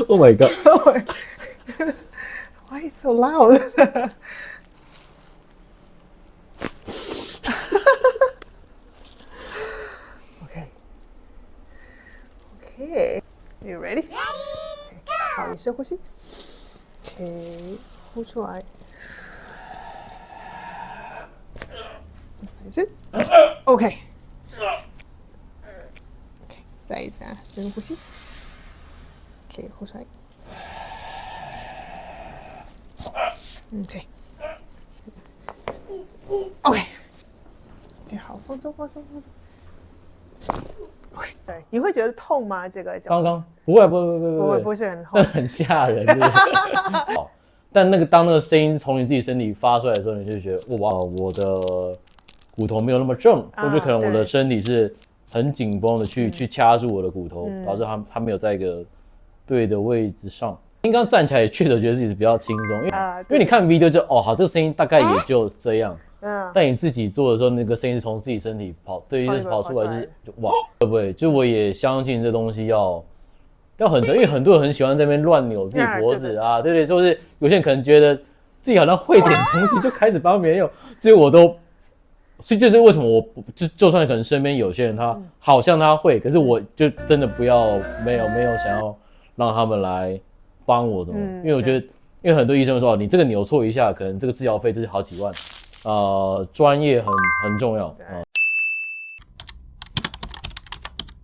Oh my god! Why is so loud? Okay, you ready? Okay. 好，你深呼吸。Okay， 呼出来。一次。OK。再一次啊，深呼吸。OK， 呼出来。OK。OK。好，放松，放松，放松。对，你会觉得痛吗？这个刚刚不会，不是很痛，但很吓人。好，但当那个声音从你自己身体发出来的时候，你就觉得哇，我的骨头没有那么正，或者可能我的身体是很紧绷的去掐住我的骨头，导致它没有在一个对的位置上。刚刚站起来也确实觉得自己是比较轻松，因为你看 video 就好，这个声音大概也就这样。但你自己做的时候，那个声音是从自己身体跑出来，就哇，会不会？就我也相信这东西要很因为很多人很喜欢在那边乱扭自己脖子啊，对不对？就是有些人可能觉得自己好像会点东西，就开始帮别人用，所以我都，所以就是为什么我就算可能身边有些人他好像他会，可是我就真的不要没有想要让他们来帮我怎么，因为我觉得，因为很多医生说你这个扭错一下，可能这个治疗费就是好几万。专业很重要。